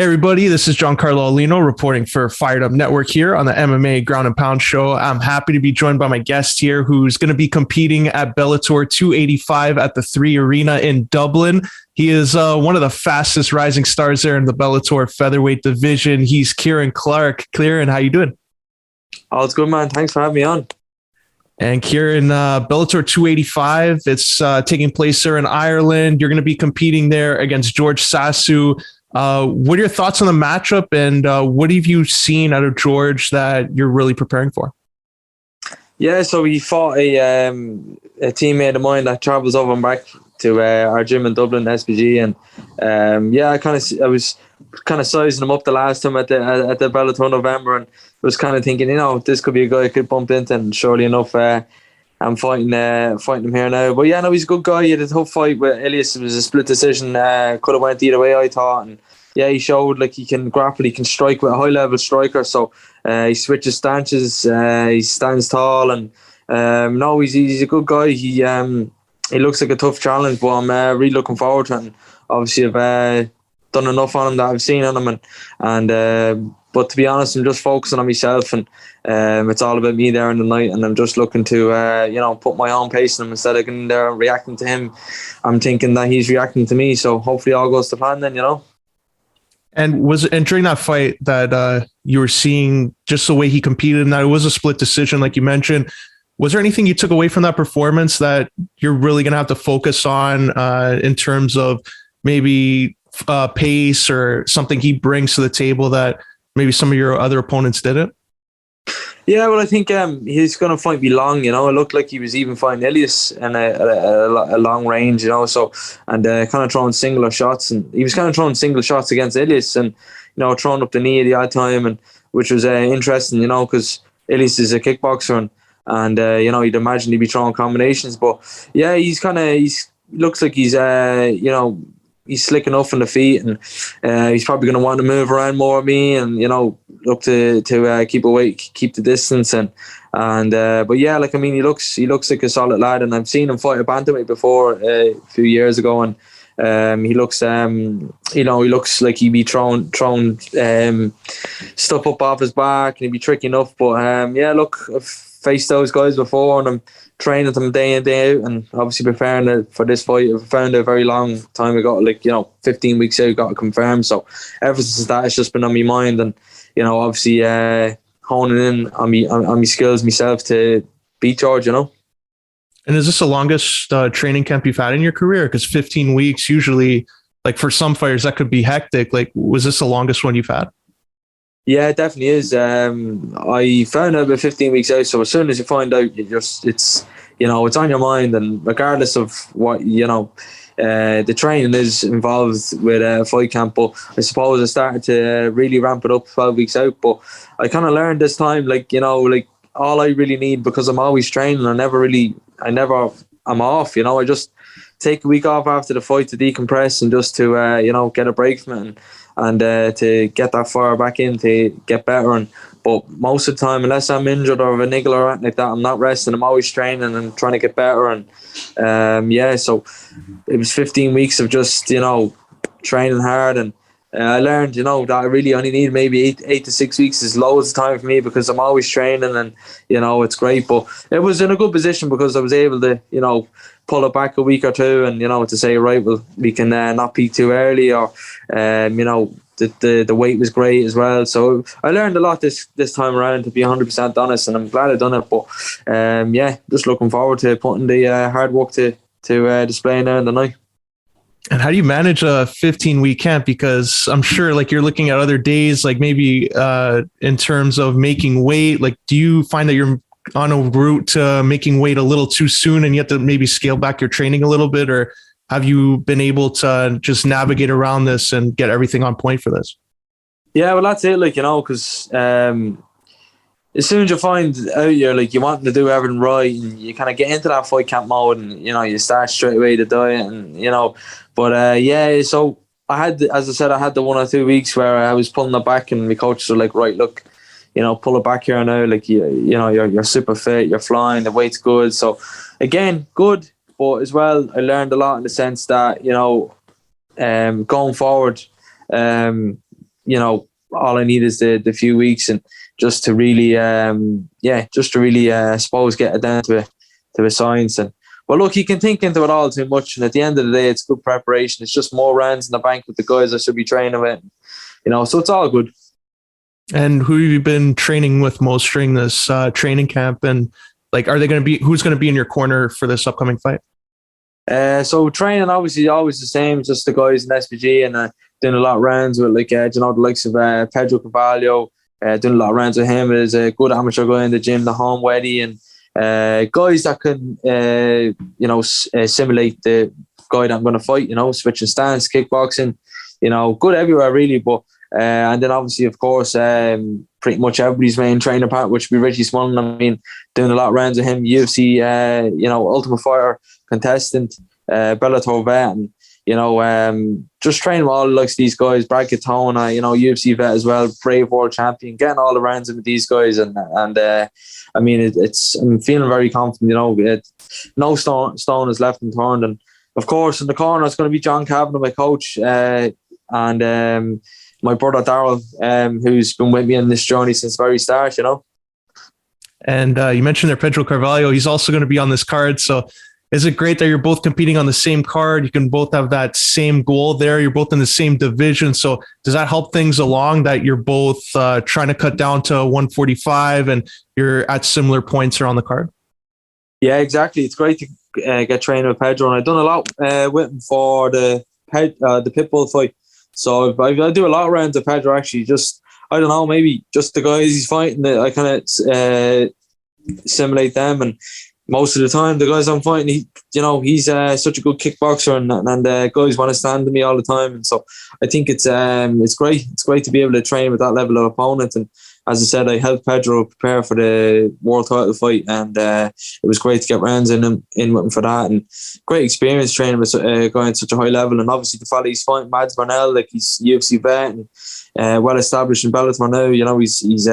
Hey everybody, this is Giancarlo Aulino reporting for Fired Up Network here on the MMA Ground and Pound Show. I'm happy to be joined by my guest here who's going to be competing at Bellator 285 at the 3 Arena in Dublin. He is one of the fastest rising stars there in the Bellator featherweight division. He's Ciaran Clarke. Ciaran, how you doing? Oh, it's good, man. Thanks for having me on. And Ciaran, Bellator 285, it's taking place there in Ireland. You're going to be competing there against Georges Sasu. What are your thoughts on the matchup, and what have you seen out of George that you're really preparing for? Yeah, so he fought a teammate of mine that travels over and back to our gym in Dublin, SPG, and I was kind of sizing him up the last time at the Bellator November, and was kind of thinking, this could be a guy I could bump into, and surely enough, I'm fighting him here now. But yeah, no, he's a good guy. He had a tough fight with Elias. It was a split decision. Could have went either way, I thought. And yeah, he showed like he can grapple, he can strike with a high level striker. So he switches stances. He stands tall, and no, he's a good guy. He looks like a tough challenge, but I'm really looking forward to it. And obviously, I've done enough on him that I've seen on him, and but to be honest, I'm just focusing on myself, and it's all about me there in the night, and I'm just looking to put my own pace in him instead of getting there reacting to him. I'm thinking that he's reacting to me, so hopefully all goes to plan then, And during that fight that you were seeing just the way he competed, and that it was a split decision, like you mentioned, was there anything you took away from that performance that you're really going to have to focus on in terms of maybe pace or something he brings to the table that maybe some of your other opponents didn't? Yeah, well, I think he's going to fight me long. It looked like he was even fighting Elias in a long range. So and kind of throwing singular shots, and he was kind of throwing single shots against Elias, and throwing up the knee at the odd time, and which was interesting. Because Elias is a kickboxer, and you'd imagine he'd be throwing combinations, but yeah, he looks like he's he's slick enough on the feet, and he's probably going to want to move around more with me, and look to keep the distance, and but yeah, he looks like a solid lad, and I've seen him fight a bantamweight before a few years ago, and he looks he looks like he'd be throwing stuff up off his back, and he'd be tricky enough, but look, I've faced those guys before, and I'm training them day in, day out, and obviously preparing for this fight. I found a very long time ago, 15 weeks out, got it confirmed. So ever since that, it's just been on my mind, and obviously honing in on my skills myself to beat George. And is this the longest training camp you've had in your career? Because 15 weeks usually, for some fighters, that could be hectic. Was this the longest one you've had? Yeah, it definitely is. I found out about 15 weeks out, so as soon as you find out, it's on your mind, and regardless of what the training is involved with a fight camp. But I suppose I started to really ramp it up 12 weeks out. But I kind of learned this time, all I really need, because I'm always training, I'm off. I just take a week off after the fight to decompress, and just to get a break from it, and to get that fire back in, to get better. But most of the time, unless I'm injured or have a niggle or anything like that, I'm not resting. I'm always training and trying to get better. And so it was 15 weeks of just training hard, and I learned that I really only need maybe 8 to 6 weeks is loads of time for me, because I'm always training, and it's great. But it was in a good position, because I was able to pull it back a week or two, and to say, right, well, we can not peak too early, or the weight was great as well. So I learned a lot this time around, to be 100% honest, and I'm glad I've done it. But just looking forward to putting the hard work to display now in the night. And how do you manage a 15-week camp? Because I'm sure you're looking at other days, maybe in terms of making weight, do you find that you're on a route to making weight a little too soon, and you have to maybe scale back your training a little bit? Or have you been able to just navigate around this and get everything on point for this? Yeah, well, that's it, because as soon as you find out you want to do everything right, and you kind of get into that fight camp mode, and you start straight away to diet, and but so I had, as I said, I had the 1 or 2 weeks where I was pulling it back, and my coaches were like, right, look, pull it back here now, you're super fit, you're flying, the weight's good. So again, good, but as well, I learned a lot in the sense that going forward, all I need is the few weeks and just to really, I suppose, get it down to a science. And but look, you can think into it all too much, and at the end of the day, it's good preparation. It's just more rounds in the bank with the guys I should be training with, so it's all good. And who have you been training with most during this training camp? And like, who's going to be in your corner for this upcoming fight? So training obviously always the same, just the guys in SPG, and doing a lot of rounds with the likes of Pedro Carvalho. Doing a lot of rounds with him. Is a good amateur guy in the gym, the home Weddy, and guys that can simulate the guy that I'm going to fight. Switching stance, kickboxing. Good everywhere really, but. And then obviously, of course, pretty much everybody's main trainer part, which would be Richie Smullen. I mean, doing a lot of rounds with him, UFC, Ultimate Fighter contestant, Bellator vet, and just training with all the likes of these guys, Brad Katona, UFC vet as well, Brave World Champion, getting all the rounds in with these guys, and I mean, I'm feeling very confident. No stone is left unturned, and of course, in the corner it's going to be John Kavanagh, my coach, and my brother Daryl, who's been with me on this journey since the very start, And you mentioned there Pedro Carvalho. He's also going to be on this card. So is it great that you're both competing on the same card? You can both have that same goal there. You're both in the same division. So does that help things along that you're both trying to cut down to 145 and you're at similar points around the card? Yeah, exactly. It's great to get training with Pedro. And I've done a lot with him for the Pitbull fight. So I do a lot of rounds with Pedro, actually. Just, I don't know, maybe just the guys he's fighting, I kind of simulate them. And most of the time, the guys I'm fighting, he's such a good kickboxer, and guys want to stand to me all the time. And so I think it's great. It's great to be able to train with that level of opponent. And as I said, I helped Pedro prepare for the world title fight, and it was great to get rounds in with him for that. And great experience training with going at such a high level. And obviously the fella he's fighting, Mads Burnell, like he's UFC vet and well established in Bellator now. He's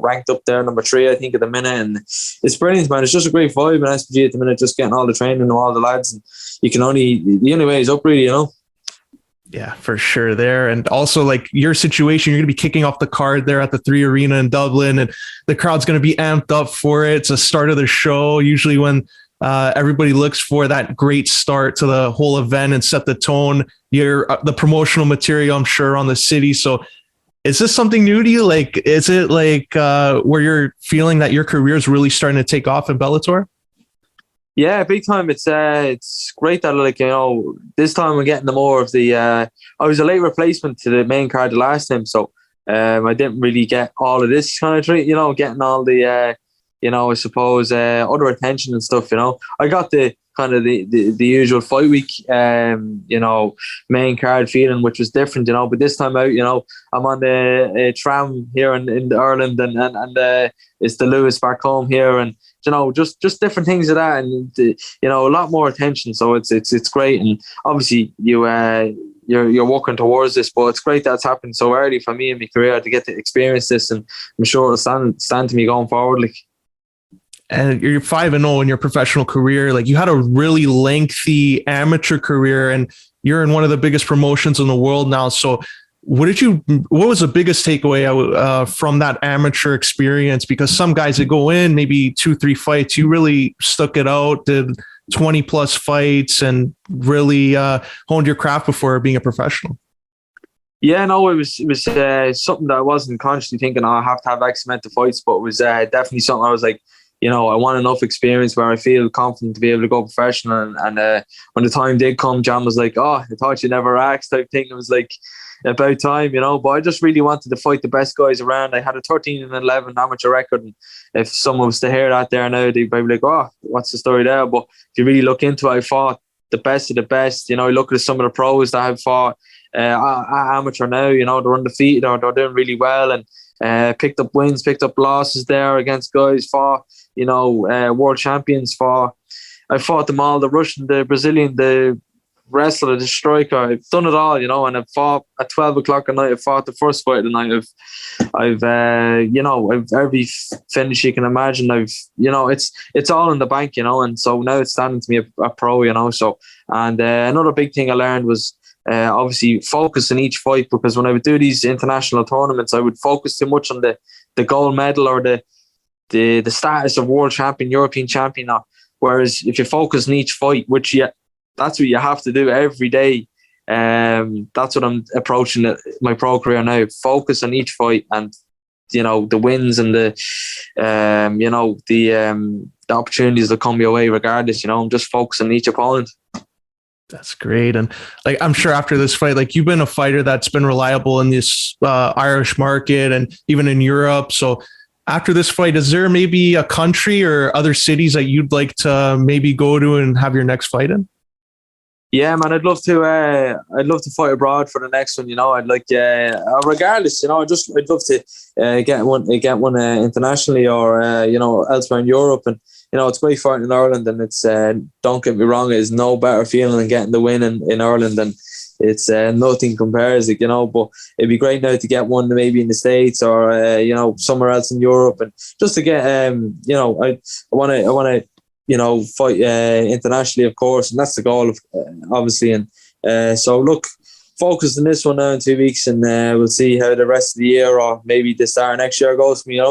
ranked up there number 3, I think, at the minute. And it's brilliant, man. It's just a great vibe in SPG at the minute, just getting all the training and all the lads. And the only way is up, really. Yeah, for sure there. And also, like, your situation, you're going to be kicking off the card there at the 3 Arena in Dublin, and the crowd's going to be amped up for it. It's the start of the show, usually when everybody looks for that great start to the whole event and set the tone. You're the promotional material, I'm sure, on the city. So is this something new to you? Like, is it like where you're feeling that your career is really starting to take off in Bellator? Yeah, big time. It's great that this time we're getting the more of the. I was a late replacement to the main card the last time, so I didn't really get all of this kind of treat. Getting all the I suppose other attention and stuff. I got the kind of the usual fight week main card feeling, which was different. But this time out, I'm on the tram here in Ireland, and it's the Lewis back home here, and just different things of that, and a lot more attention. So it's great, and obviously you're working towards this, but it's great that's happened so early for me in my career to get to experience this, and I'm sure it'll stand to me going forward. Like, and you're 5-0 in your professional career. Like, you had a really lengthy amateur career, and you're in one of the biggest promotions in the world now. So what was the biggest takeaway from that amateur experience? Because some guys that go in maybe 2-3 fights, you really stuck it out, did 20 plus fights, and really honed your craft before being a professional. Yeah, no, it was something that I wasn't consciously thinking, I have to have X amount of fights, but it was definitely something I was like, I want enough experience where I feel confident to be able to go professional. And when the time did come, John was like, "Oh, I thought you never asked," type thing. It was like about time, But I just really wanted to fight the best guys around. I had a 13-11 amateur record, and if someone was to hear that there now, they'd be like, "Oh, what's the story there?" But if you really look into it, I fought the best of the best. I look at some of the pros that have fought amateur now. They're undefeated or they're doing really well, and picked up wins, picked up losses there against guys fought. World champions fought. I fought them all, the Russian, the Brazilian, the wrestler, the striker. I've done it all, and I've fought at 12 o'clock at night. I fought the first fight of the night. I've every finish you can imagine. It's all in the bank, and so now it's standing to me a pro, So, and another big thing I learned was obviously focus in each fight, because when I would do these international tournaments, I would focus too much on the gold medal or the status of world champion, European champion. Whereas if you focus on each fight, that's what you have to do every day. That's what I'm approaching my pro career now. Focus on each fight, and the wins and the opportunities that come your way regardless. I'm just focusing on each opponent. That's great. And like, I'm sure after this fight, like, you've been a fighter that's been reliable in this Irish market and even in Europe. So after this fight, is there maybe a country or other cities that you'd like to maybe go to and have your next fight in? Yeah, man, I'd love to fight abroad for the next one. I'd like, regardless, I'd love to get one internationally or elsewhere in Europe. And it's great fighting in Ireland, and it's don't get me wrong, it's no better feeling than getting the win in Ireland, and it's nothing compares. But it'd be great now to get one maybe in the States or somewhere else in Europe, and just to get I want to fight internationally, of course, and that's the goal, obviously. And so look, focus on this one now in 2 weeks, and we'll see how the rest of the year or maybe the start of next year goes for me.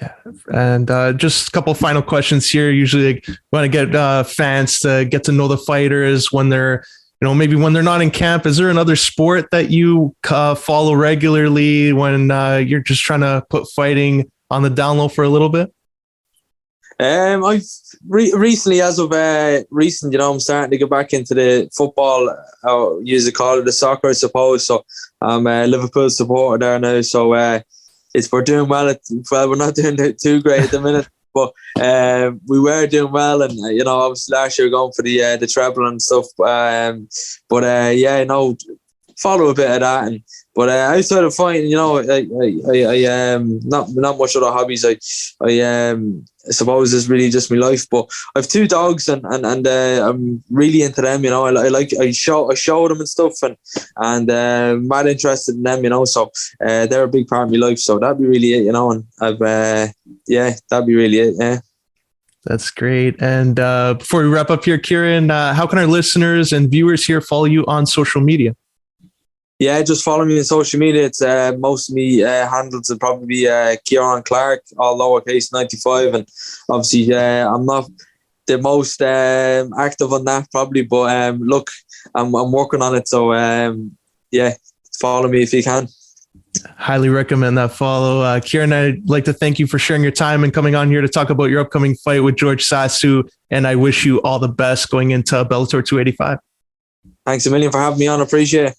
Yeah, and just a couple of final questions here. Usually, like, want to get fans to get to know the fighters when they're, maybe when they're not in camp. Is there another sport that you follow regularly when you're just trying to put fighting on the down low for a little bit? I've recently, as of recent, I'm starting to get back into the football. I usually call it the soccer, I suppose. So I'm a Liverpool supporter there now. So we're doing well. We're not doing too great at the minute, but we were doing well, and obviously last year going for the treble and stuff. Follow a bit of that. But outside of fighting, I not much other hobbies. I suppose it's really just my life. But I have 2 dogs, and I'm really into them. I show them and stuff, and mad interested in them. So they're a big part of my life. So that'd be really it. And that'd be really it. Yeah. That's great. And before we wrap up here, Ciaran, how can our listeners and viewers here follow you on social media? Yeah, just follow me on social media. It's most of me handles will probably be Ciaran Clarke, all lowercase 95, and obviously I'm not the most active on that probably, but look, I'm working on it. So follow me if you can. Highly recommend that follow. Ciaran, I'd like to thank you for sharing your time and coming on here to talk about your upcoming fight with Georges Sasu, and I wish you all the best going into Bellator 285. Thanks a million for having me on. Appreciate it.